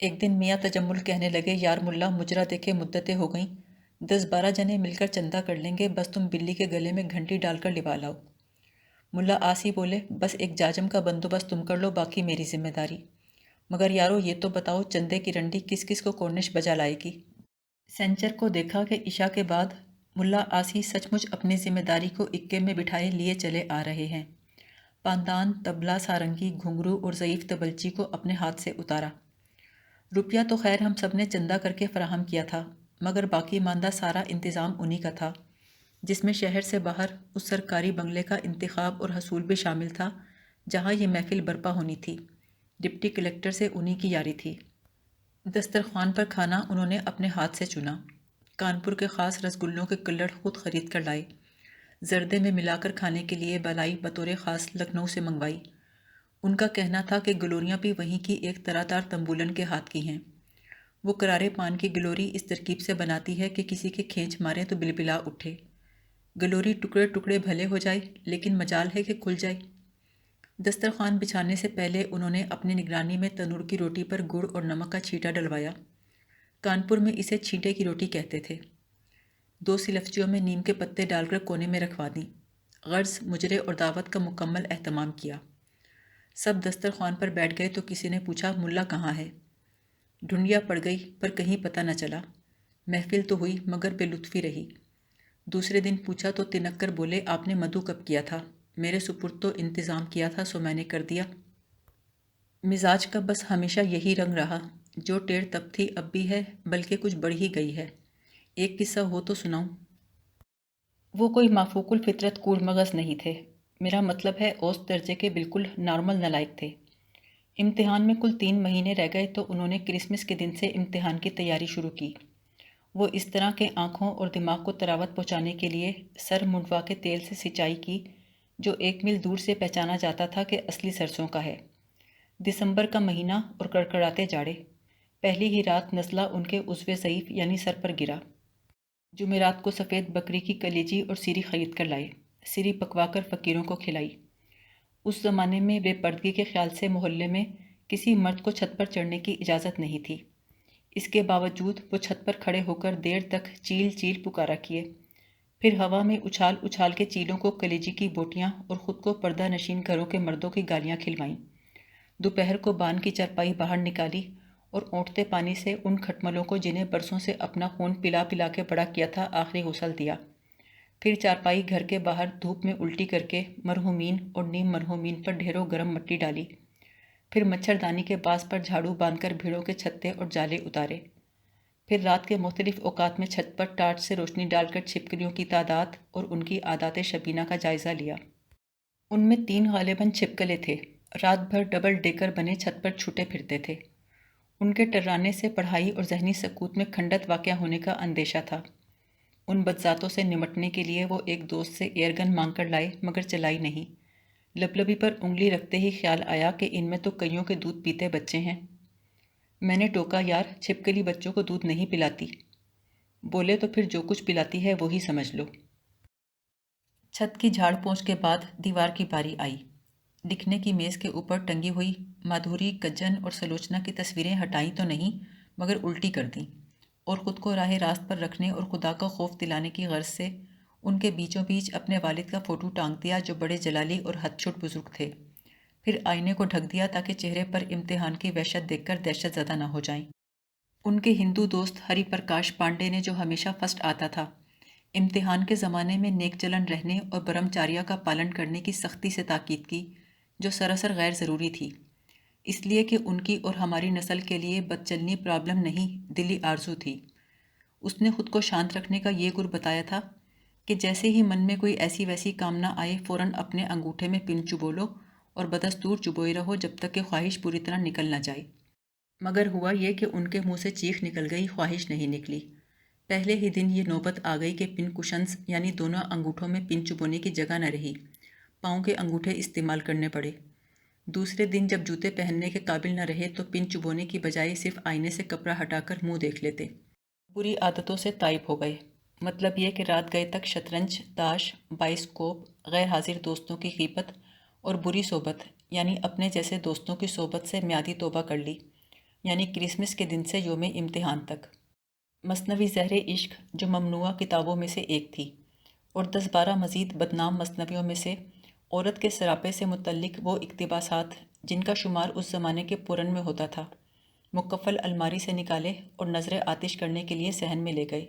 ایک دن میاں تجمل کہنے لگے، یار ملا مجرا دیکھے مدتیں ہو گئیں، 10-12 جنے مل کر چندہ کر لیں گے، بس تم بلی کے گلے میں گھنٹی ڈال کر لوا لاؤ۔ ملا آسی بولے، بس ایک جاجم کا بندوبست تم کر لو، باقی میری ذمہ داری۔ مگر یارو یہ تو بتاؤ چندے کی رنڈی کس کس کو کورنش بجا لائے گی؟ سینچر کو دیکھا کہ عشاء کے بعد ملا آسی سچ مچ اپنی ذمہ داری کو اکے میں بٹھائے لیے چلے آ رہے ہیں۔ پاندان، تبلا، سارنگی، گھنگرو اور ضعیف تبلچی کو اپنے ہاتھ سے اتارا۔ روپیہ تو خیر ہم سب نے چندہ کر کے فراہم کیا تھا، مگر باقی ماندہ سارا انتظام انہی کا تھا، جس میں شہر سے باہر اس سرکاری بنگلے کا انتخاب اور حصول بھی شامل تھا جہاں یہ محفل برپا ہونی تھی۔ ڈپٹی کلکٹر سے انہی کی یاری تھی۔ دسترخوان پر کھانا انہوں نے اپنے ہاتھ سے چنا۔ کانپور کے خاص رسگلوں کے کلڑ خود خرید کر لائے۔ زردے میں ملا کر کھانے کے لیے بالائی بطور خاص لکھنؤ سے منگوائی۔ ان کا کہنا تھا کہ گلوریاں بھی وہیں کی ایک طرح دار تنبولن کے ہاتھ کی ہیں۔ وہ کرارے پان کی گلوری اس ترکیب سے بناتی ہے کہ کسی کے کھینچ مارے تو بلبلا اٹھے۔ گلوری ٹکڑے ٹکڑے بھلے ہو جائے لیکن مجال ہے کہ کھل جائے۔ دسترخوان بچھانے سے پہلے انہوں نے اپنی نگرانی میں تنور کی روٹی پر گڑ اور نمک کا چھینٹا ڈلوایا۔ کانپور میں اسے چھینٹے کی روٹی کہتے تھے۔ 2 سلفچیوں میں نیم کے پتے ڈال کر کونے میں رکھوا دیں۔ غرض مجرے اور دعوت کا مکمل اہتمام کیا۔ سب دسترخوان پر بیٹھ گئے تو کسی نے پوچھا، ملا کہاں ہے؟ ڈھونڈیا پڑ گئی پر کہیں پتہ نہ چلا۔ محفل تو ہوئی مگر بے لطفی رہی۔ دوسرے دن پوچھا تو تنک کر بولے، آپ نے مدعو کب کیا تھا؟ میرے سپرد تو انتظام کیا تھا سو میں نے کر دیا۔ مزاج کا بس ہمیشہ یہی رنگ رہا، جو ٹیڑھ تب تھی اب بھی ہے، بلکہ کچھ بڑھ ہی گئی ہے۔ ایک قصہ ہو تو سناؤں؟ وہ کوئی مافوق الفطرت کور مغز نہیں تھے، میرا مطلب ہے اوسط درجے کے بالکل نارمل نالائق تھے۔ امتحان میں کل 3 مہینے رہ گئے تو انہوں نے کرسمس کے دن سے امتحان کی تیاری شروع کی۔ وہ اس طرح کے آنکھوں اور دماغ کو تراوت پہنچانے کے لیے سر منڈوا کے تیل سے سینچائی کی جو 1 میل دور سے پہچانا جاتا تھا کہ اصلی سرسوں کا ہے۔ دسمبر کا مہینہ اور کڑکڑاتے جاڑے۔ پہلی ہی رات نزلہ ان کے عضو ضعیف یعنی سر پر گرا۔ جمعرات کو سفید بکری کی کلیجی اور سیری خرید کر لائے، سیری پکوا کر فقیروں کو کھلائی۔ اس زمانے میں بے پردگی کے خیال سے محلے میں کسی مرد کو چھت پر چڑھنے کی اجازت نہیں تھی۔ اس کے باوجود وہ چھت پر کھڑے ہو کر دیر تک چیل چیل پکارا کیے، پھر ہوا میں اچھال اچھال کے چیلوں کو کلیجی کی بوٹیاں اور خود کو پردہ نشین گھروں کے مردوں کی گالیاں کھلوائیں۔ دوپہر کو بان کی چارپائی باہر نکالی اور اونٹتے پانی سے ان کھٹملوں کو جنہیں برسوں سے اپنا خون پلا پلا کے بڑا کیا تھا آخری غسل دیا۔ پھر چارپائی گھر کے باہر دھوپ میں الٹی کر کے مرحومین اور نیم مرحومین پر ڈھیروں گرم مٹی ڈالی۔ پھر مچھردانی کے باس پر جھاڑو باندھ کر بھیڑوں کے چھتے اور جالے اتارے۔ پھر رات کے مختلف اوقات میں چھت پر ٹارچ سے روشنی ڈال کر چھپکلیوں کی تعداد اور ان کی عادات شبینہ کا جائزہ لیا۔ ان میں 3 غالباً چھپکلے تھے، رات بھر ڈبل ڈیکر بنے چھت پر چھوٹے پھرتے تھے۔ ان کے ٹررانے سے پڑھائی اور ذہنی سکوت میں کھنڈت واقع ہونے کا اندیشہ تھا۔ ان بدذاتوں سے نمٹنے کے لیے وہ ایک دوست سے ایئر گن مانگ کر لائے مگر چلائی نہیں۔ لبلبی پر انگلی رکھتے ہی خیال آیا کہ ان میں تو کئیوں کے دودھ پیتے بچے ہیں۔ میں نے ٹوکا، یار چھپکلی بچوں کو دودھ نہیں پلاتی۔ بولے تو پھر جو کچھ پلاتی ہے وہی سمجھ لو۔ چھت کی جھاڑ پونچھ کے بعد دیوار کی باری آئی۔ لکھنے کی میز کے اوپر ٹنگی ہوئی مادھوری، کجن اور سلوچنا کی تصویریں ہٹائیں تو نہیں مگر الٹی کر دیں، اور خود کو راہ راست پر رکھنے اور خدا کا خوف دلانے کی غرض سے ان کے بیچوں بیچ اپنے والد کا فوٹو ٹانگ دیا جو بڑے جلالی اور ہت چھٹ بزرگ تھے۔ پھر آئینے کو ڈھک دیا تاکہ چہرے پر امتحان کی وحشت دیکھ کر دہشت زدہ نہ ہو جائیں۔ ان کے ہندو دوست ہری پرکاش پانڈے نے جو ہمیشہ فرسٹ آتا تھا، امتحان کے زمانے میں نیک چلن رہنے اور برہمچاریہ کا پالن کرنے کی سختی سے تاکید کی جو سراسر غیر ضروری تھی، اس لیے کہ ان کی اور ہماری نسل کے لیے بدچلنی پرابلم نہیں، دلی آرزو تھی۔ اس نے خود کو شانت رکھنے کا یہ گر بتایا تھا کہ جیسے ہی من میں کوئی ایسی ویسی کامنا آئے فوراً اپنے انگوٹھے میں پن چبو لو اور بدستور چبوئے رہو جب تک کہ خواہش پوری طرح نکل نہ جائے۔ مگر ہوا یہ کہ ان کے منہ سے چیخ نکل گئی، خواہش نہیں نکلی۔ پہلے ہی دن یہ نوبت آ گئی کہ پن کشنز یعنی دونوں انگوٹھوں میں پن چبونے کی جگہ نہ رہی، پاؤں کے انگوٹھے استعمال کرنے پڑے۔ دوسرے دن جب جوتے پہننے کے قابل نہ رہے تو پن چبونے کی بجائے صرف آئینے سے کپڑا ہٹا کر منہ دیکھ لیتے۔ بری عادتوں سے تائب ہو گئے، مطلب یہ کہ رات گئے تک شطرنج، تاش، بائسکوپ، غیر حاضر دوستوں کی غیبت اور بری صحبت یعنی اپنے جیسے دوستوں کی صحبت سے میعادی توبہ کر لی۔ یعنی کرسمس کے دن سے یوم امتحان تک۔ مثنوی زہر عشق جو ممنوعہ کتابوں میں سے ایک تھی، اور 10-12 مزید بدنام مثنویوں میں سے عورت کے سراپے سے متعلق وہ اقتباسات جن کا شمار اس زمانے کے پرن میں ہوتا تھا، مکفل الماری سے نکالے اور نظر آتش کرنے کے لیے صحن میں لے گئے۔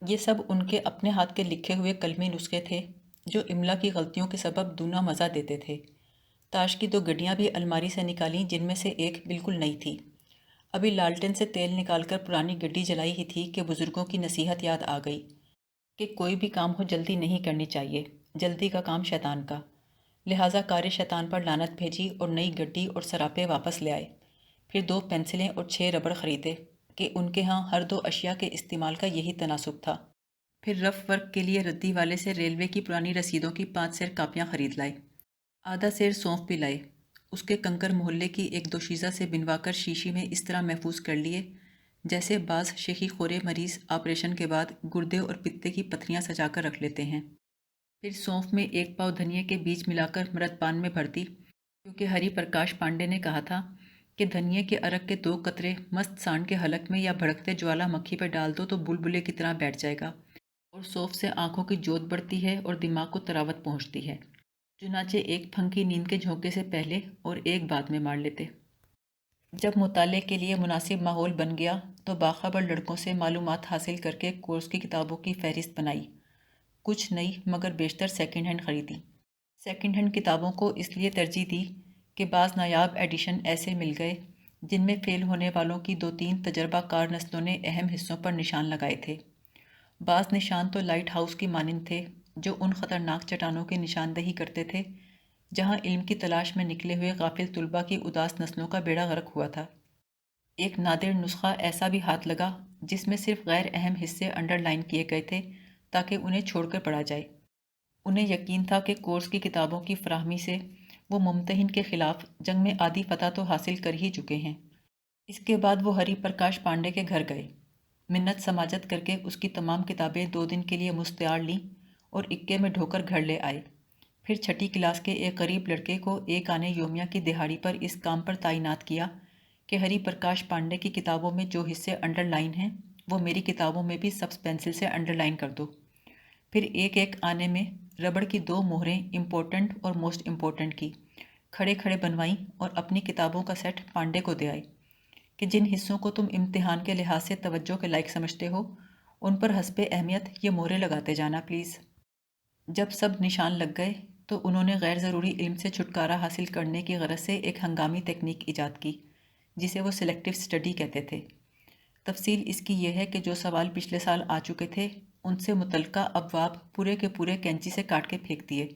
یہ سب ان کے اپنے ہاتھ کے لکھے ہوئے قلمی نسخے تھے جو املا کی غلطیوں کے سبب دونا مزہ دیتے تھے۔ تاش کی 2 گڈیاں بھی الماری سے نکالیں جن میں سے ایک بالکل نئی تھی۔ ابھی لالٹن سے تیل نکال کر پرانی گڈی جلائی ہی تھی کہ بزرگوں کی نصیحت یاد آ گئی کہ کوئی بھی کام ہو جلدی نہیں کرنی چاہیے، جلدی کا کام شیطان کا۔ لہٰذا کار شیطان پر لعنت بھیجی اور نئی گڈی اور سراپے واپس لے آئے۔ پھر 2 پینسلیں اور 6 ربڑ خریدے کہ ان کے ہاں ہر 2 اشیاء کے استعمال کا یہی تناسب تھا۔ پھر رف ورک کے لیے ردی والے سے ریلوے کی پرانی رسیدوں کی 5 سیر کاپیاں خرید لائے۔ آدھا سیر سونف بھی لائے۔ اس کے کنکر محلے کی 1-2 شیزہ سے بنوا کر شیشی میں اس طرح محفوظ کر لیے جیسے بعض شیخی خورے مریض آپریشن کے بعد گردے اور پتے کی پتھریاں سجا کر رکھ لیتے ہیں۔ پھر سونف میں 1 پاؤ دھنیے کے بیج ملا کر مرد پان میں بھر دی، کیونکہ ہری پرکاش پانڈے نے کہا تھا کہ دھنیے کے عرق کے 2 قطرے مست سانڈ کے حلق میں یا بھڑکتے جوالا مکھی پہ ڈال دو تو بلبلے کی طرح بیٹھ جائے گا، اور سونف سے آنکھوں کی جوت بڑھتی ہے اور دماغ کو تراوت پہنچتی ہے۔ چنانچہ 1 پھنکی نیند کے جھونکے سے پہلے اور 1 بعد میں مار لیتے۔ جب مطالعے کے لیے مناسب ماحول بن گیا تو باخبر لڑکوں سے معلومات حاصل کر کے کورس کی کتابوں کی فہرست بنائی۔ کچھ نئی مگر بیشتر سیکنڈ ہینڈ خریدی۔ سیکنڈ ہینڈ کتابوں کو اس لیے ترجیح دی کہ بعض نایاب ایڈیشن ایسے مل گئے جن میں فیل ہونے والوں کی 2-3 تجربہ کار نسلوں نے اہم حصوں پر نشان لگائے تھے۔ بعض نشان تو لائٹ ہاؤس کی مانند تھے جو ان خطرناک چٹانوں کی نشاندہی کرتے تھے جہاں علم کی تلاش میں نکلے ہوئے غافل طلباء کی اداس نسلوں کا بیڑا غرق ہوا تھا۔ ایک نادر نسخہ ایسا بھی ہاتھ لگا جس میں صرف غیر اہم حصے انڈر لائن کیے گئے تھے تاکہ انہیں چھوڑ کر پڑھا جائے۔ انہیں یقین تھا کہ کورس کی کتابوں کی فراہمی سے وہ ممتحن کے خلاف جنگ میں آدھی فتح تو حاصل کر ہی چکے ہیں۔ اس کے بعد وہ ہری پرکاش پانڈے کے گھر گئے، منت سماجت کر کے اس کی تمام کتابیں 2 دن کے لیے مستعار لیں اور اکے میں ڈھو کر گھر لے آئے۔ پھر چھٹی کلاس کے ایک غریب لڑکے کو 1 آنے یومیہ کی دہاڑی پر اس کام پر تعینات کیا کہ ہری پرکاش پانڈے کی کتابوں میں جو حصے انڈر لائن ہیں وہ میری کتابوں میں بھی سبز پینسل سے انڈر لائن کر دو۔ پھر 1 آنے میں ربڑ کی 2 مہریں امپورٹنٹ اور موسٹ امپورٹنٹ کی کھڑے کھڑے بنوائیں اور اپنی کتابوں کا سیٹ پانڈے کو دے آئے کہ جن حصوں کو تم امتحان کے لحاظ سے توجہ کے لائق سمجھتے ہو ان پر حسب اہمیت یہ مہریں لگاتے جانا پلیز۔ جب سب نشان لگ گئے تو انہوں نے غیر ضروری علم سے چھٹکارا حاصل کرنے کی غرض سے ایک ہنگامی تکنیک ایجاد کی جسے وہ سلیکٹیو اسٹڈی کہتے تھے۔ تفصیل اس کی یہ ہے کہ جو سوال پچھلے سال آ چکے تھے ان سے متعلقہ ابواب پورے کے پورے کینچی سے کاٹ کے پھینک دیے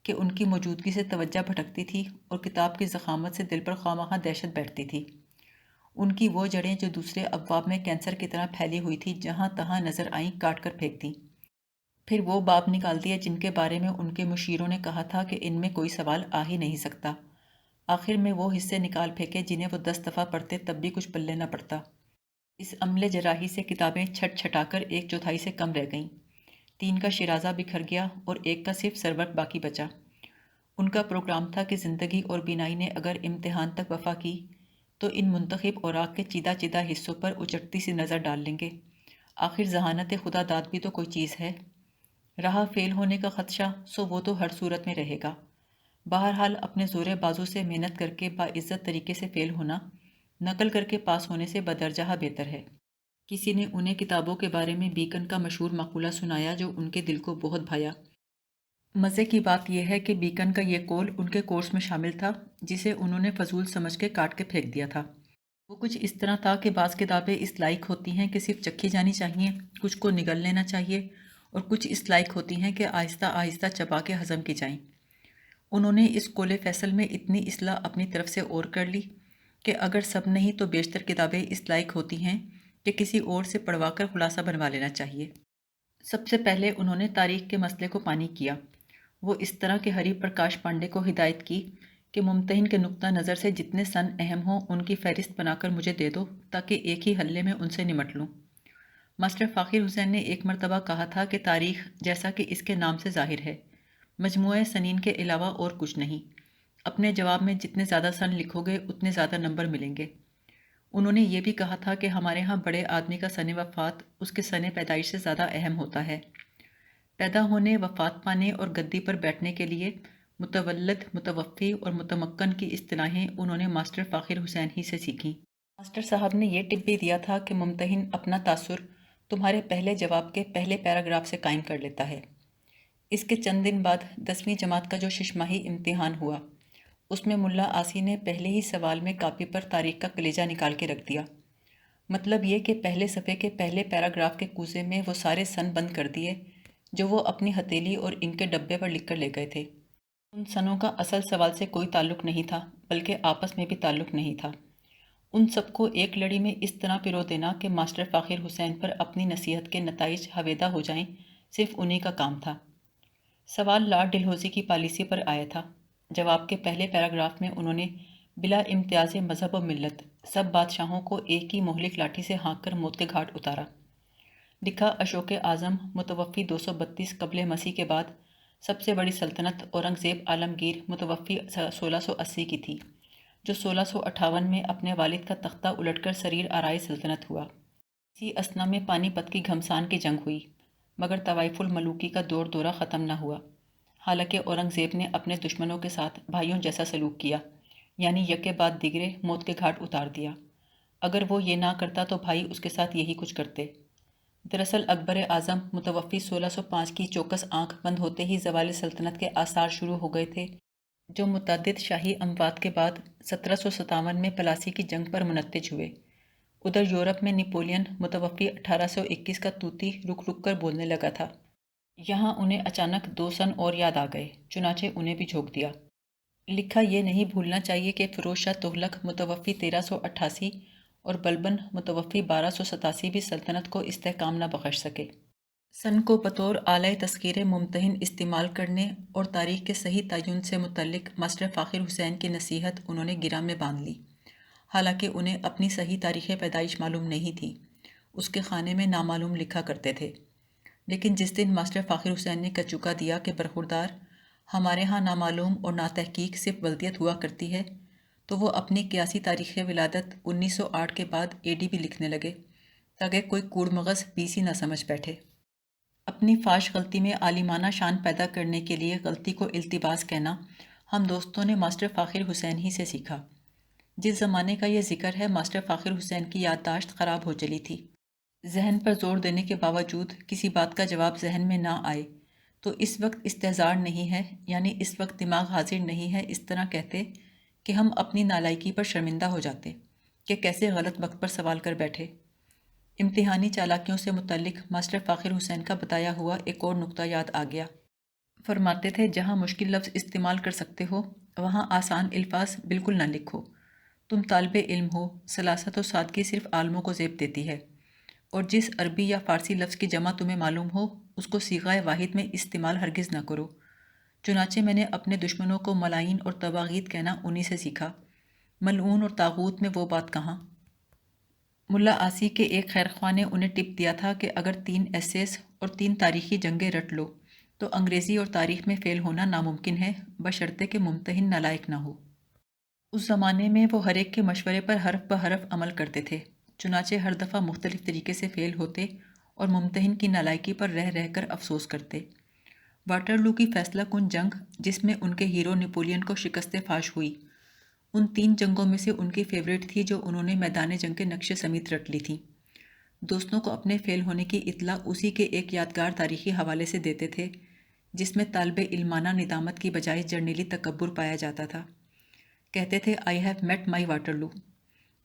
کہ ان کی موجودگی سے توجہ بھٹکتی تھی اور کتاب کی ضخامت سے دل پر خواہ دہشت بیٹھتی تھی۔ ان کی وہ جڑیں جو دوسرے ابواب میں کینسر کی طرح پھیلی ہوئی تھی جہاں تہاں نظر آئیں کاٹ کر پھینک دیں۔ پھر وہ باب نکال دیے جن کے بارے میں ان کے مشیروں نے کہا تھا کہ ان میں کوئی سوال آ ہی نہیں سکتا۔ آخر میں وہ حصے نکال پھینکے جنہیں وہ 10 دفعہ پڑھتے تب بھی کچھ پلے نہ پڑتا۔ اس عمل جراحی سے کتابیں چھٹ چھٹا کر 1/4 سے کم رہ گئیں۔ 3 کا شیرازہ بکھر گیا اور 1 کا صرف سرورق باقی بچا۔ ان کا پروگرام تھا کہ زندگی اور بینائی نے اگر امتحان تک وفا کی تو ان منتخب اوراق کے چیدہ چیدہ حصوں پر اچٹتی سی نظر ڈال لیں گے۔ آخر ذہانت خدا داد بھی تو کوئی چیز ہے۔ رہا فیل ہونے کا خدشہ سو وہ تو ہر صورت میں رہے گا۔ بہرحال اپنے زور بازو سے محنت کر کے باعزت طریقے سے فیل ہونا نقل کر کے پاس ہونے سے بدرجہ بہتر ہے۔ کسی نے انہیں کتابوں کے بارے میں بیکن کا مشہور مقولہ سنایا جو ان کے دل کو بہت بھایا۔ مزے کی بات یہ ہے کہ بیکن کا یہ قول ان کے کورس میں شامل تھا جسے انہوں نے فضول سمجھ کے کاٹ کے پھینک دیا تھا۔ وہ کچھ اس طرح تھا کہ بعض کتابیں اس لائق ہوتی ہیں کہ صرف چکھی جانی چاہیے، کچھ کو نگل لینا چاہیے اور کچھ اس لائق ہوتی ہیں کہ آہستہ آہستہ چبا کے ہضم کی جائیں۔ انہوں نے اس قول فیصل میں اتنی اصلاح اپنی طرف سے اور کر لی کہ اگر سب نہیں تو بیشتر کتابیں اس لائق ہوتی ہیں کہ کسی اور سے پڑھوا کر خلاصہ بنوا لینا چاہیے۔ سب سے پہلے انہوں نے تاریخ کے مسئلے کو پانی کیا۔ وہ اس طرح کہ ہری پرکاش پانڈے کو ہدایت کی کہ ممتحن کے نقطہ نظر سے جتنے سن اہم ہوں ان کی فہرست بنا کر مجھے دے دو تاکہ ایک ہی حلے میں ان سے نمٹ لوں۔ ماسٹر فاخر حسین نے ایک مرتبہ کہا تھا کہ تاریخ جیسا کہ اس کے نام سے ظاہر ہے مجموعہ سنین کے علاوہ اور کچھ نہیں۔ اپنے جواب میں جتنے زیادہ سن لکھو گے اتنے زیادہ نمبر ملیں گے۔ انہوں نے یہ بھی کہا تھا کہ ہمارے ہاں بڑے آدمی کا سن وفات اس کے سن پیدائش سے زیادہ اہم ہوتا ہے۔ پیدا ہونے، وفات پانے اور گدی پر بیٹھنے کے لیے متولد، متوفی اور متمکن کی اصطلاحیں انہوں نے ماسٹر فاخر حسین ہی سے سیکھیں۔ ماسٹر صاحب نے یہ ٹپ بھی دیا تھا کہ ممتحن اپنا تاثر تمہارے پہلے جواب کے پہلے پیراگراف سے قائم کر لیتا ہے۔ اس کے چند دن بعد 10ویں جماعت کا جو ششماہی امتحان ہوا، اس میں ملا آسی نے پہلے ہی سوال میں کاپی پر تاریخ کا کلیجہ نکال کے رکھ دیا۔ مطلب یہ کہ پہلے صفحے کے پہلے پیراگراف کے کوزے میں وہ سارے سن بند کر دیے جو وہ اپنی ہتھیلی اور انک کے ڈبے پر لکھ کر لے گئے تھے۔ ان سنوں کا اصل سوال سے کوئی تعلق نہیں تھا، بلکہ آپس میں بھی تعلق نہیں تھا۔ ان سب کو ایک لڑی میں اس طرح پرو دینا کہ ماسٹر فاخر حسین پر اپنی نصیحت کے نتائج حویدہ ہو جائیں، صرف انہی کا کام تھا۔ سوال لارڈ ڈلہوزی کی پالیسی پر آیا تھا۔ جواب کے پہلے پیراگراف میں انہوں نے بلا امتیاز مذہب و ملت سب بادشاہوں کو ایک ہی مہلک لاٹھی سے ہانک کر موت کے گھاٹ اتارا۔ لکھا، اشوک اعظم متوفی 232 قبل مسیح کے بعد سب سے بڑی سلطنت اورنگزیب عالمگیر متوفی 1680 کی تھی، جو 1658 میں اپنے والد کا تختہ الٹ کر سریر آرائی سلطنت ہوا۔ اسی اثنا میں پانی پت کی گھمسان کی جنگ ہوئی، مگر طوائف الملوکی کا دور دورہ ختم نہ ہوا۔ حالانکہ اورنگزیب نے اپنے دشمنوں کے ساتھ بھائیوں جیسا سلوک کیا، یعنی یکے بعد دیگرے موت کے گھاٹ اتار دیا۔ اگر وہ یہ نہ کرتا تو بھائی اس کے ساتھ یہی کچھ کرتے۔ دراصل اکبر اعظم متوفی 1605 کی چوکس آنکھ بند ہوتے ہی زوال سلطنت کے آثار شروع ہو گئے تھے، جو متعدد شاہی اموات کے بعد 1757 میں پلاسی کی جنگ پر منتج ہوئے۔ ادھر یورپ میں نپولین متوفی 1821 کا طوطی رک رک کر بولنے لگا تھا۔ یہاں انہیں اچانک 2 سن اور یاد آ گئے، چنانچہ انہیں بھی جھونک دیا۔ لکھا، یہ نہیں بھولنا چاہیے کہ فیروز شاہ تغلق متوفی 1388 اور بلبن متوفی 1287 بھی سلطنت کو استحکام نہ بخش سکے۔ سن کو بطور آلۂ تسخیر ممتحن استعمال کرنے اور تاریخ کے صحیح تعین سے متعلق ماسٹر فاخر حسین کی نصیحت انہوں نے گرہ میں باندھ لی۔ حالانکہ انہیں اپنی صحیح تاریخ پیدائش معلوم نہیں تھی، اس کے خانے میں نامعلوم لکھا کرتے تھے۔ لیکن جس دن ماسٹر فاخر حسین نے کچوکا دیا کہ برخوردار، ہمارے ہاں نامعلوم اور ناتحقیق صرف بلدیت ہوا کرتی ہے، تو وہ اپنی قیاسی تاریخ ولادت 1908 کے بعد AD بھی لکھنے لگے، تاکہ کوئی کوڑ مغز BC نہ سمجھ بیٹھے۔ اپنی فاش غلطی میں عالمانہ شان پیدا کرنے کے لیے غلطی کو التباس کہنا ہم دوستوں نے ماسٹر فاخر حسین ہی سے سیکھا۔ جس زمانے کا یہ ذکر ہے، ماسٹر فاخر حسین کی یادداشت خراب ہو چلی تھی۔ ذہن پر زور دینے کے باوجود کسی بات کا جواب ذہن میں نہ آئے تو اس وقت استحضار نہیں ہے، یعنی اس وقت دماغ حاضر نہیں ہے، اس طرح کہتے کہ ہم اپنی نالائکی پر شرمندہ ہو جاتے کہ کیسے غلط وقت پر سوال کر بیٹھے۔ امتحانی چالاکیوں سے متعلق ماسٹر فاخر حسین کا بتایا ہوا ایک اور نکتہ یاد آ گیا۔ فرماتے تھے، جہاں مشکل لفظ استعمال کر سکتے ہو وہاں آسان الفاظ بالکل نہ لکھو۔ تم طالب علم ہو، سلاست و سادگی صرف عالموں کو زیب دیتی ہے، اور جس عربی یا فارسی لفظ کی جمع تمہیں معلوم ہو اس کو صیغہ واحد میں استعمال ہرگز نہ کرو۔ چنانچہ میں نے اپنے دشمنوں کو ملائن اور طواغیت کہنا انہی سے سیکھا۔ ملعون اور طاغوت میں وہ بات کہاں؟ ملا آسی کے ایک خیرخواہ نے انہیں ٹپ دیا تھا کہ اگر 3 ایسیز اور 3 تاریخی جنگیں رٹ لو تو انگریزی اور تاریخ میں فیل ہونا ناممکن ہے، بشرطے کہ ممتحن نالائق نہ ہو۔ اس زمانے میں وہ ہر ایک کے مشورے پر حرف بحرف عمل کرتے تھے، چنانچہ ہر دفعہ مختلف طریقے سے فیل ہوتے اور ممتحن کی نالائکی پر رہ رہ کر افسوس کرتے۔ واٹرلو کی فیصلہ کن جنگ، جس میں ان کے ہیرو نپولین کو شکست فاش ہوئی، ان 3 جنگوں میں سے ان کی فیوریٹ تھی جو انہوں نے میدان جنگ کے نقشے سمیت رٹ لی تھی۔ دوستوں کو اپنے فیل ہونے کی اطلاع اسی کے ایک یادگار تاریخی حوالے سے دیتے تھے جس میں طالب علمانہ ندامت کی بجائے جرنیلی تکبر پایا جاتا تھا۔ کہتے تھے، I have met my Waterloo.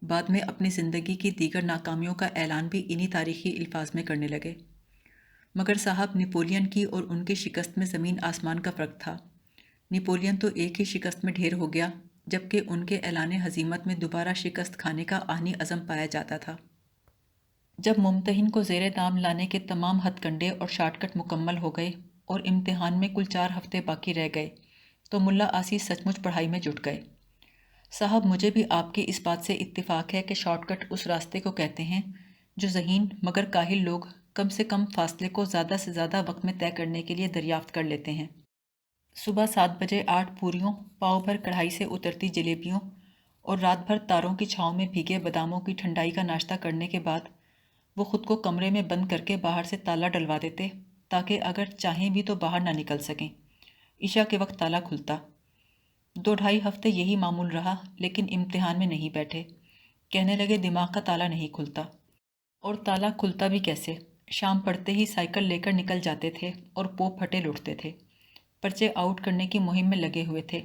بعد میں اپنی زندگی کی دیگر ناکامیوں کا اعلان بھی انہی تاریخی الفاظ میں کرنے لگے۔ مگر صاحب، نپولین کی اور ان کی شکست میں زمین آسمان کا فرق تھا۔ نپولین تو ایک ہی شکست میں ڈھیر ہو گیا، جبکہ ان کے اعلان ہزیمت میں دوبارہ شکست کھانے کا آہنی عزم پایا جاتا تھا۔ جب ممتحن کو زیر دام لانے کے تمام ہتھ کنڈے اور شارٹ کٹ مکمل ہو گئے اور امتحان میں کل 4 ہفتے باقی رہ گئے تو ملا آسی سچ مچ پڑھائی میں جٹ گئے۔ صاحب، مجھے بھی آپ کی اس بات سے اتفاق ہے کہ شارٹ کٹ اس راستے کو کہتے ہیں جو ذہین مگر کاہل لوگ کم سے کم فاصلے کو زیادہ سے زیادہ وقت میں طے کرنے کے لیے دریافت کر لیتے ہیں۔ صبح 7 بجے 8 پوریوں، پاؤ بھر کڑھائی سے اترتی جلیبیوں اور رات بھر تاروں کی چھاؤں میں بھیگے باداموں کی ٹھنڈائی کا ناشتہ کرنے کے بعد وہ خود کو کمرے میں بند کر کے باہر سے تالا ڈلوا دیتے تاکہ اگر چاہیں بھی تو باہر نہ نکل سکیں۔ عشاء کے وقت تالا کھلتا۔ 2-2.5 ہفتے یہی معمول رہا، لیکن امتحان میں نہیں بیٹھے۔ کہنے لگے دماغ کا تالا نہیں کھلتا۔ اور تالا کھلتا بھی کیسے؟ شام پڑتے ہی سائیکل لے کر نکل جاتے تھے اور پوپ پھٹے لوٹتے تھے۔ پرچے آؤٹ کرنے کی مہم میں لگے ہوئے تھے۔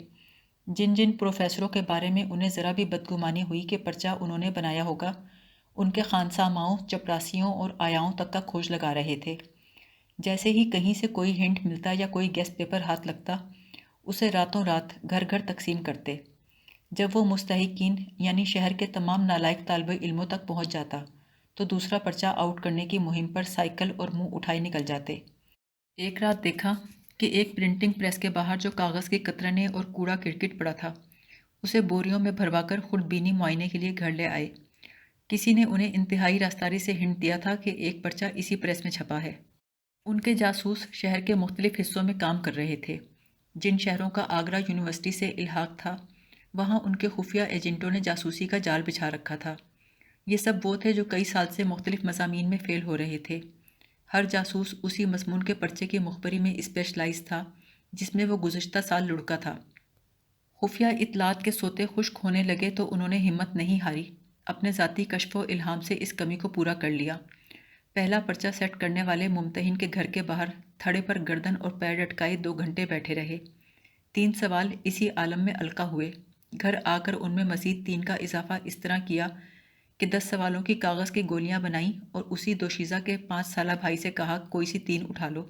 جن جن پروفیسروں کے بارے میں انہیں ذرا بھی بدگمانی ہوئی کہ پرچہ انہوں نے بنایا ہوگا، ان کے خانساماؤں، چپراسیوں اور آیاؤں تک کا کھوج لگا رہے تھے۔ جیسے ہی کہیں سے کوئی ہنٹ ملتا یا کوئی گیسٹ پیپر ہاتھ لگتا، اسے راتوں رات گھر گھر تقسیم کرتے۔ جب وہ مستحقین یعنی شہر کے تمام نالائق طالب علموں تک پہنچ جاتا تو دوسرا پرچہ آؤٹ کرنے کی مہم پر سائیکل اور منہ اٹھائے نکل جاتے۔ ایک رات دیکھا کہ ایک پرنٹنگ پریس کے باہر جو کاغذ کی کترنیں اور کوڑا کرکٹ پڑا تھا، اسے بوریوں میں بھروا کر خود بینی معائنے کے لیے گھر لے آئے۔ کسی نے انہیں انتہائی راستاری سے ہنٹ دیا تھا کہ ایک پرچہ اسی پریس میں چھپا ہے۔ ان کے جاسوس شہر کے مختلف حصوں میں کام کر رہے تھے۔ جن شہروں کا آگرہ یونیورسٹی سے الحاق تھا، وہاں ان کے خفیہ ایجنٹوں نے جاسوسی کا جال بچھا رکھا تھا۔ یہ سب وہ تھے جو کئی سال سے مختلف مضامین میں فیل ہو رہے تھے۔ ہر جاسوس اسی مضمون کے پرچے کی مخبری میں اسپیشلائز تھا جس میں وہ گزشتہ سال لڑکا تھا۔ خفیہ اطلاعات کے سوتے خشک ہونے لگے تو انہوں نے ہمت نہیں ہاری، اپنے ذاتی کشف و الہام سے اس کمی کو پورا کر لیا۔ پہلا پرچہ سیٹ کرنے والے ممتحن کے گھر کے باہر تھڑے پر گردن اور پیر لٹکائے 2 گھنٹے بیٹھے رہے۔ 3 سوال اسی عالم میں القا ہوئے۔ گھر آ کر ان میں مزید 3 کا اضافہ اس طرح کیا کہ 10 سوالوں کی کاغذ کی گولیاں بنائیں اور اسی دوشیزہ کے 5 سالہ بھائی سے کہا کوئی سی 3 اٹھا لو۔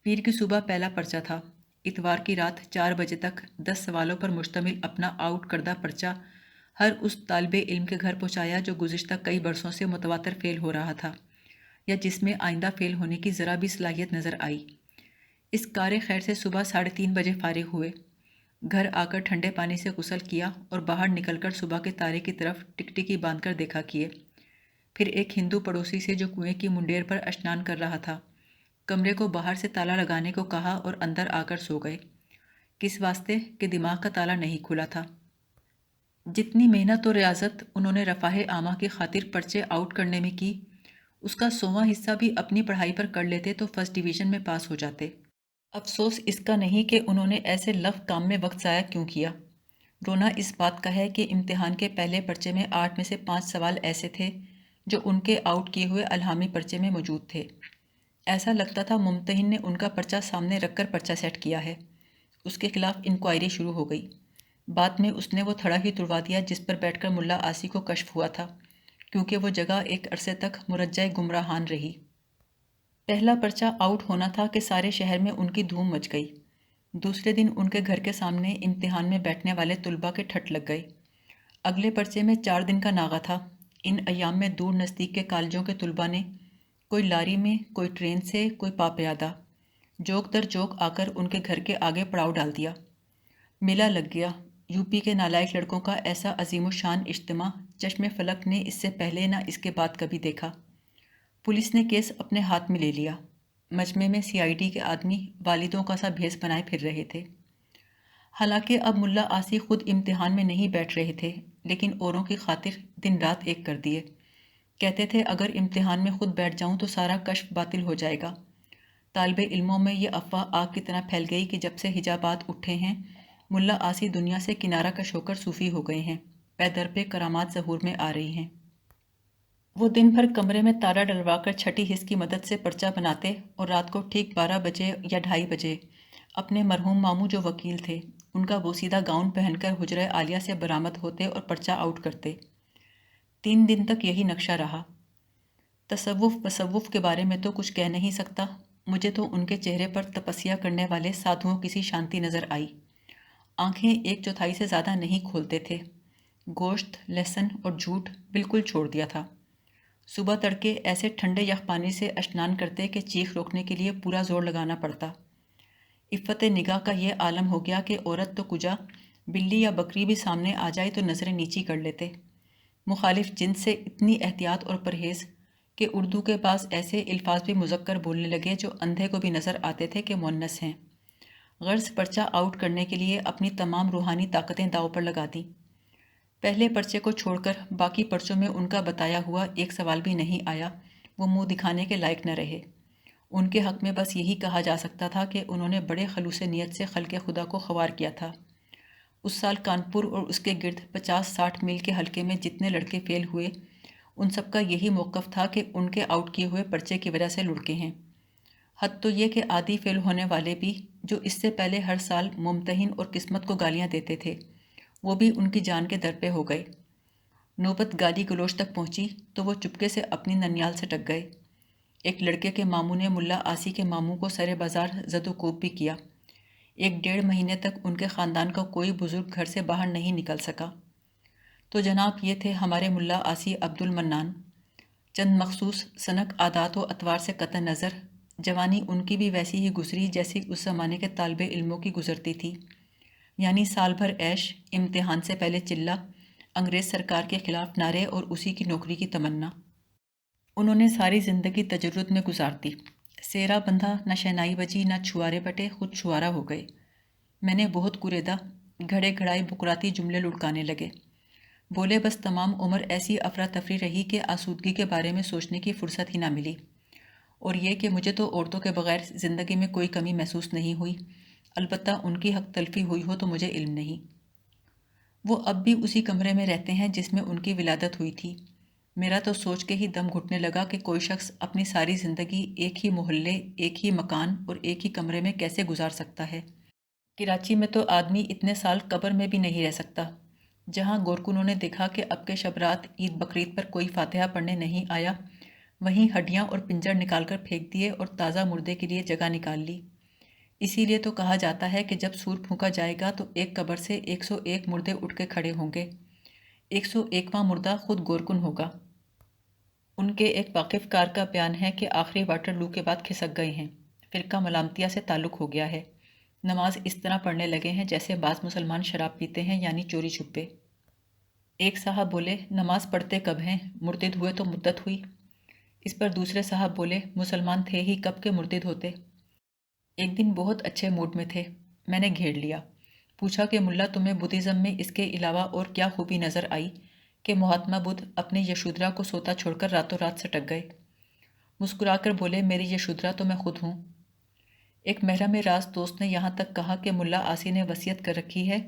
پیر کی صبح پہلا پرچہ تھا۔ اتوار کی رات 4 بجے تک 10 سوالوں پر مشتمل اپنا آؤٹ کردہ پرچہ ہر اس طالب علم کے گھر پہنچایا جو گزشتہ کئی برسوں سے متواتر فیل ہو رہا تھا یا جس میں آئندہ فیل ہونے کی ذرا بھی صلاحیت نظر آئی۔ اس کار خیر سے صبح 3:30 بجے فارغ ہوئے۔ گھر آ کر ٹھنڈے پانی سے غسل کیا اور باہر نکل کر صبح کے تارے کی طرف ٹکٹکی باندھ کر دیکھا کیے۔ پھر ایک ہندو پڑوسی سے جو کنویں کی منڈیر پر اشنان کر رہا تھا، کمرے کو باہر سے تالا لگانے کو کہا اور اندر آ کر سو گئے۔ کس واسطے کہ دماغ کا تالا نہیں کھلا تھا۔ جتنی محنت و ریاضت انہوں نے رفاہ عامہ کی خاطر پرچے آؤٹ کرنے میں کی، اس کا 100واں حصہ بھی اپنی پڑھائی پر کر لیتے تو فرسٹ ڈویژن میں پاس ہو جاتے۔ افسوس اس کا نہیں کہ انہوں نے ایسے لغو کام میں وقت ضائع کیوں کیا۔ رونا اس بات کا ہے کہ امتحان کے پہلے پرچے میں 8 میں سے 5 سوال ایسے تھے جو ان کے آؤٹ کیے ہوئے الہامی پرچے میں موجود تھے۔ ایسا لگتا تھا ممتحن نے ان کا پرچہ سامنے رکھ کر پرچہ سیٹ کیا ہے۔ اس کے خلاف انکوائری شروع ہو گئی۔ بعد میں اس نے وہ تھڑا ہی تڑوا دیا جس پر بیٹھ کر ملا عاصی کو کشف ہوا تھا، کیونکہ وہ جگہ ایک عرصے تک مرجع گمراہان رہی۔ پہلا پرچہ آؤٹ ہونا تھا کہ سارے شہر میں ان کی دھوم مچ گئی۔ دوسرے دن ان کے گھر کے سامنے امتحان میں بیٹھنے والے طلباء کے ٹھٹ لگ گئے۔ اگلے پرچے میں 4 دن کا ناغہ تھا۔ ان ایام میں دور نزدیک کے کالجوں کے طلباء نے کوئی لاری میں، کوئی ٹرین سے، کوئی پاپیادہ، جوک در جوک آ کر ان کے گھر کے آگے پڑاؤ ڈال دیا۔ میلہ لگ گیا۔ یو پی کے نالائق لڑکوں کا ایسا عظیم الشان اجتماع چشم فلک نے اس سے پہلے نہ اس کے بعد کبھی دیکھا۔ پولیس نے کیس اپنے ہاتھ میں لے لیا۔ مجمع میں CID کے آدمی والدوں کا سا بھیس بنائے پھر رہے تھے۔ حالانکہ اب ملا عاصی خود امتحان میں نہیں بیٹھ رہے تھے، لیکن اوروں کی خاطر دن رات ایک کر دیے۔ کہتے تھے اگر امتحان میں خود بیٹھ جاؤں تو سارا کشف باطل ہو جائے گا۔ طالب علموں میں یہ افواہ آگ کی طرح پھیل گئی کہ جب سے حجابات اٹھے ہیں، ملا عاصی دنیا سے کنارہ کش ہو کر صوفی ہو گئے ہیں، پے در پہ کرامات ظہور میں آ رہی ہیں۔ وہ دن بھر کمرے میں تارا ڈلوا کر چھٹی حس کی مدد سے پرچہ بناتے اور رات کو ٹھیک 12 بجے یا 2:30 بجے اپنے مرحوم ماموں جو وکیل تھے، ان کا بوسیدہ گاؤن پہن کر حجرہ عالیہ سے برآمد ہوتے اور پرچہ آؤٹ کرتے۔ 3 دن تک یہی نقشہ رہا۔ تصوف کے بارے میں تو کچھ کہہ نہیں سکتا، مجھے تو ان کے چہرے پر تپسیا کرنے والے سادھوؤں کی سی شانتی نظر آئی۔ آنکھیں 1/4 سے زیادہ نہیں کھولتے تھے۔ گوشت، لہسن اور جھوٹ بالکل چھوڑ دیا تھا۔ صبح تڑکے ایسے ٹھنڈے یخ پانی سے اشنان کرتے کہ چیخ روکنے کے لیے پورا زور لگانا پڑتا۔ عفت نگاہ کا یہ عالم ہو گیا کہ عورت تو کجا، بلی یا بکری بھی سامنے آ جائے تو نظریں نیچی کر لیتے۔ مخالف جنس سے اتنی احتیاط اور پرہیز کہ اردو کے بعض ایسے الفاظ بھی مذکر بولنے لگے جو اندھے کو بھی نظر آتے تھے کہ مؤنث ہیں۔ غرض پرچہ آؤٹ کرنے کے لیے اپنی تمام روحانی طاقتیں داؤ پر لگا دیں۔ پہلے پرچے کو چھوڑ کر باقی پرچوں میں ان کا بتایا ہوا ایک سوال بھی نہیں آیا، وہ منہ دکھانے کے لائق نہ رہے۔ ان کے حق میں بس یہی کہا جا سکتا تھا کہ انہوں نے بڑے خلوص نیت سے خلق خدا کو خوار کیا تھا۔ اس سال کانپور اور اس کے گرد 50-60 میل کے حلقے میں جتنے لڑکے فیل ہوئے، ان سب کا یہی موقف تھا کہ ان کے آؤٹ کیے ہوئے پرچے کی وجہ سے لڑکے ہیں۔ حد تو یہ کہ عادی فیل ہونے والے بھی، جو اس سے پہلے ہر سال ممتحن اور قسمت کو گالیاں دیتے تھے، وہ بھی ان کی جان کے در پہ ہو گئے۔ نوبت گالی گلوچ تک پہنچی تو وہ چپکے سے اپنی ننیال سے ٹک گئے۔ ایک لڑکے کے ماموں نے ملا آسی کے ماموں کو سرے بازار زد و کوب بھی کیا۔ 1-1.5 مہینے تک ان کے خاندان کا کوئی بزرگ گھر سے باہر نہیں نکل سکا۔ تو جناب یہ تھے ہمارے ملا آسی عبد المنان۔ چند مخصوص سنک عادات و اطوار سے قطع نظر، جوانی ان کی بھی ویسی ہی گزری جیسی اس زمانے کے طالب علموں کی گزرتی تھی، یعنی سال بھر عیش، امتحان سے پہلے چلہ، انگریز سرکار کے خلاف نعرے اور اسی کی نوکری کی تمنا۔ انہوں نے ساری زندگی تجرد میں گزار دی۔ سیرا بندھا، نہ شہنائی بجی، نہ چھوارے بٹے، خود چھوارا ہو گئے۔ میں نے بہت کوریدا، گھڑے گھڑائی بکراتی جملے لڑکانے لگے۔ بولے بس تمام عمر ایسی افراتفری رہی کہ آسودگی کے بارے میں سوچنے کی فرصت ہی نہ ملی۔ اور یہ کہ مجھے تو عورتوں کے بغیر زندگی میں کوئی کمی محسوس نہیں ہوئی، البتہ ان کی حق تلفی ہوئی ہو تو مجھے علم نہیں۔ وہ اب بھی اسی کمرے میں رہتے ہیں جس میں ان کی ولادت ہوئی تھی۔ میرا تو سوچ کے ہی دم گھٹنے لگا کہ کوئی شخص اپنی ساری زندگی ایک ہی محلے، ایک ہی مکان اور ایک ہی کمرے میں کیسے گزار سکتا ہے۔ کراچی میں تو آدمی اتنے سال قبر میں بھی نہیں رہ سکتا۔ جہاں گورکنوں نے دیکھا کہ اب کے شب رات عید بقرعید پر کوئی فاتحہ پڑھنے نہیں آیا، وہیں ہڈیاں اور پنجر نکال کر پھینک دیے اور تازہ مردے کے لیے جگہ نکال لی۔ اسی لیے تو کہا جاتا ہے کہ جب سور پھونکا جائے گا تو ایک قبر سے 101 مردے اٹھ کے کھڑے ہوں گے۔ 101واں مردہ خود گورکن ہوگا۔ ان کے ایک واقف کار کا بیان ہے کہ آخری واٹر لو کے بعد کھسک گئے ہیں، فرقہ ملامتیہ سے تعلق ہو گیا ہے، نماز اس طرح پڑھنے لگے ہیں جیسے بعض مسلمان شراب پیتے ہیں، یعنی چوری چھپے۔ ایک صاحب بولے نماز پڑھتے کب ہیں، مرتد ہوئے تو مدت ہوئی۔ اس پر دوسرے صاحب بولے مسلمان تھے ہی کب کے مرتد ہوتے۔ ایک دن بہت اچھے موڈ میں تھے، میں نے گھیر لیا، پوچھا کہ ملا تمہیں بدھزم میں اس کے علاوہ اور کیا خوبی نظر آئی کہ مہاتما بدھ اپنے یشودرا کو سوتا چھوڑ کر راتوں رات سٹک گئے۔ مسکرا کر بولے میری یشودرا تو میں خود ہوں۔ ایک محرم راز دوست نے یہاں تک کہا کہ ملا آسی نے وصیت کر رکھی ہے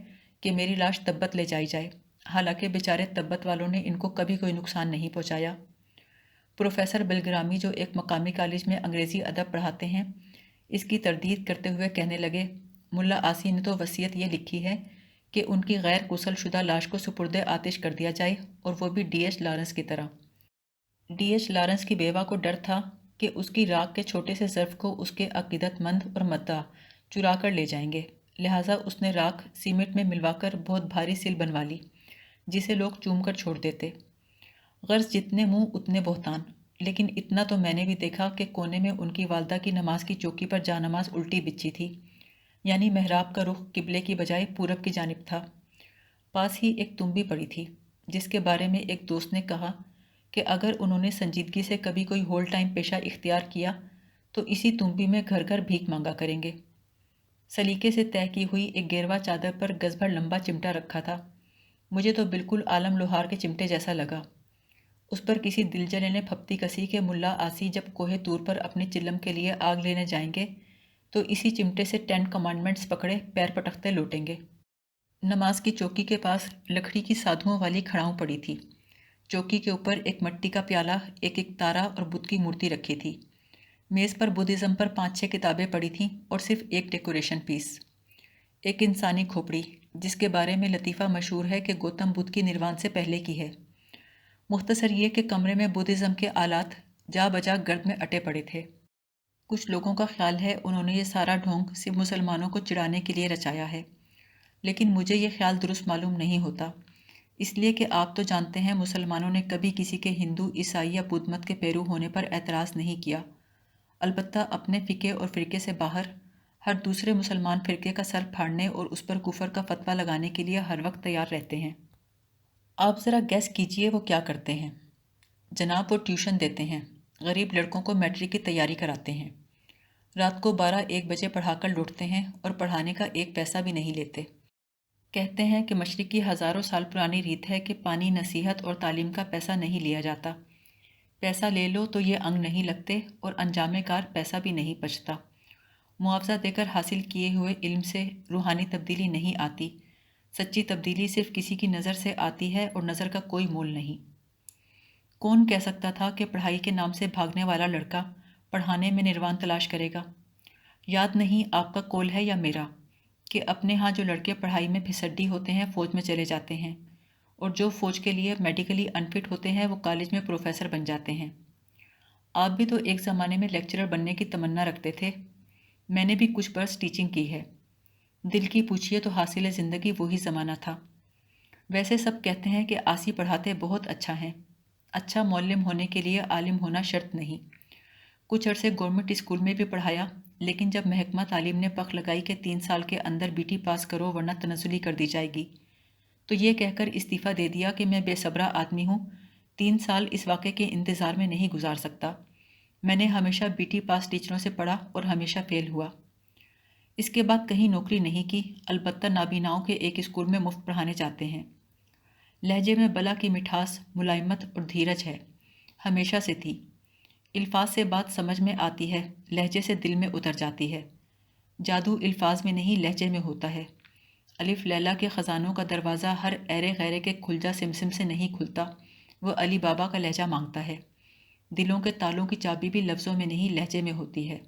کہ میری لاش تبت لے جائی جائے، حالانکہ بیچارے تبت والوں نے ان کو کبھی کوئی نقصان نہیں پہنچایا۔ پروفیسر بلگرامی جو ایک مقامی کالج میں انگریزی ادب پڑھاتے ہیں، اس کی تردید کرتے ہوئے کہنے لگے ملا آسی نے تو وصیت یہ لکھی ہے کہ ان کی غیر غسل شدہ لاش کو سپرد آتش کر دیا جائے، اور وہ بھی ڈی ایچ لارنس کی طرح۔ ڈی ایچ لارنس کی بیوہ کو ڈر تھا کہ اس کی راکھ کے چھوٹے سے ظرف کو اس کے عقیدت مند اور مداح چرا کر لے جائیں گے، لہٰذا اس نے راکھ سیمنٹ میں ملوا کر بہت بھاری سل بنوا لی جسے لوگ چوم کر چھوڑ دیتے۔ غرض جتنے منہ اتنے بہتان، لیکن اتنا تو میں نے بھی دیکھا کہ کونے میں ان کی والدہ کی نماز کی چوکی پر جا نماز الٹی بچھی تھی، یعنی محراب کا رخ قبلے کی بجائے پورب کی جانب تھا۔ پاس ہی ایک تنبی پڑی تھی جس کے بارے میں ایک دوست نے کہا کہ اگر انہوں نے سنجیدگی سے کبھی کوئی ہول ٹائم پیشہ اختیار کیا تو اسی تنبی میں گھر گھر بھیک مانگا کریں گے۔ سلیقے سے طے کی ہوئی ایک گیروا چادر پر گز بھر لمبا چمٹا رکھا تھا، مجھے تو بالکل عالم لوہار کے چمٹے جیسا لگا۔ اس پر کسی دل جلے نے پھپتی کسی کہ ملا آسی جب کوہ طور پر اپنی چلم کے لیے آگ لینے جائیں گے تو اسی چمٹے سے 10 کمانڈمنٹس پکڑے پیر پٹکتے لوٹیں گے۔ نماز کی چوکی کے پاس لکڑی کی سادھوؤں والی کھڑاؤں پڑی تھی، چوکی کے اوپر ایک مٹی کا پیالہ، ایک تارا اور بدھ کی مورتی رکھی تھی۔ میز پر بدھزم پر 5-6 کتابیں پڑی تھیں اور صرف ایک ڈیکوریشن پیس، ایک انسانی کھوپڑی جس کے بارے میں لطیفہ مشہور ہے کہ گوتم بدھ کی نروان سے پہلے کی ہے۔ مختصر یہ کہ کمرے میں بدھزم کے آلات جا بجا گرد میں اٹے پڑے تھے۔ کچھ لوگوں کا خیال ہے انہوں نے یہ سارا ڈھونگ صرف مسلمانوں کو چڑھانے کے لیے رچایا ہے، لیکن مجھے یہ خیال درست معلوم نہیں ہوتا، اس لیے کہ آپ تو جانتے ہیں مسلمانوں نے کبھی کسی کے ہندو، عیسائی یا بدھ مت کے پیرو ہونے پر اعتراض نہیں کیا، البتہ اپنے فقہ اور فرقے سے باہر ہر دوسرے مسلمان فرقے کا سر پھاڑنے اور اس پر کفر کا فتویٰ لگانے کے لیے ہر وقت تیار رہتے ہیں۔ آپ ذرا گیس کیجئے وہ کیا کرتے ہیں؟ جناب وہ ٹیوشن دیتے ہیں، غریب لڑکوں کو میٹرک کی تیاری کراتے ہیں، رات کو 12-1 بجے پڑھا کر لوٹتے ہیں اور پڑھانے کا 1 پیسہ بھی نہیں لیتے۔ کہتے ہیں کہ مشرق کی ہزاروں سال پرانی ریت ہے کہ پانی، نصیحت اور تعلیم کا پیسہ نہیں لیا جاتا۔ پیسہ لے لو تو یہ انگ نہیں لگتے اور انجام کار پیسہ بھی نہیں بچتا۔ معاوضہ دے کر حاصل کیے ہوئے علم سے روحانی تبدیلی نہیں آتی۔ سچی تبدیلی صرف کسی کی نظر سے آتی ہے اور نظر کا کوئی مول نہیں۔ کون کہہ سکتا تھا کہ پڑھائی کے نام سے بھاگنے والا لڑکا پڑھانے میں نروان تلاش کرے گا؟ یاد نہیں آپ کا قول ہے یا میرا کہ اپنے ہاں جو لڑکے پڑھائی میں پھسڈی ہوتے ہیں فوج میں چلے جاتے ہیں، اور جو فوج کے لیے میڈیکلی انفٹ ہوتے ہیں وہ کالج میں پروفیسر بن جاتے ہیں۔ آپ بھی تو ایک زمانے میں لیکچرر بننے کی تمنا رکھتے تھے۔ میں نے بھی کچھ برس ٹیچنگ کی ہے۔ دل کی پوچھیے تو حاصل زندگی وہی زمانہ تھا۔ ویسے سب کہتے ہیں کہ آسی پڑھاتے بہت اچھا ہیں۔ اچھا معلم ہونے کے لیے عالم ہونا شرط نہیں۔ کچھ عرصے گورنمنٹ اسکول میں بھی پڑھایا، لیکن جب محکمہ تعلیم نے پخ لگائی کہ 3 سال کے اندر BT پاس کرو ورنہ تنزلی کر دی جائے گی، تو یہ کہہ کر استعفیٰ دے دیا کہ میں بے صبرا آدمی ہوں، 3 سال اس واقعے کے انتظار میں نہیں گزار سکتا۔ میں نے ہمیشہ BT پاس ٹیچروں سے پڑھا اور ہمیشہ فیل ہوا۔ اس کے بعد کہیں نوکری نہیں کی، البتہ نابیناؤں کے ایک اسکول میں مفت پڑھانے جاتے ہیں۔ لہجے میں بلا کی مٹھاس، ملائمت اور دھیرج ہے، ہمیشہ سے تھی۔ الفاظ سے بات سمجھ میں آتی ہے، لہجے سے دل میں اتر جاتی ہے۔ جادو الفاظ میں نہیں لہجے میں ہوتا ہے۔ الف لیلا کے خزانوں کا دروازہ ہر ایرے غیرے کے کھلجا سمسم سے نہیں کھلتا، وہ علی بابا کا لہجہ مانگتا ہے۔ دلوں کے تالوں کی چابی بھی لفظوں میں نہیں لہجے میں ہوتی ہے۔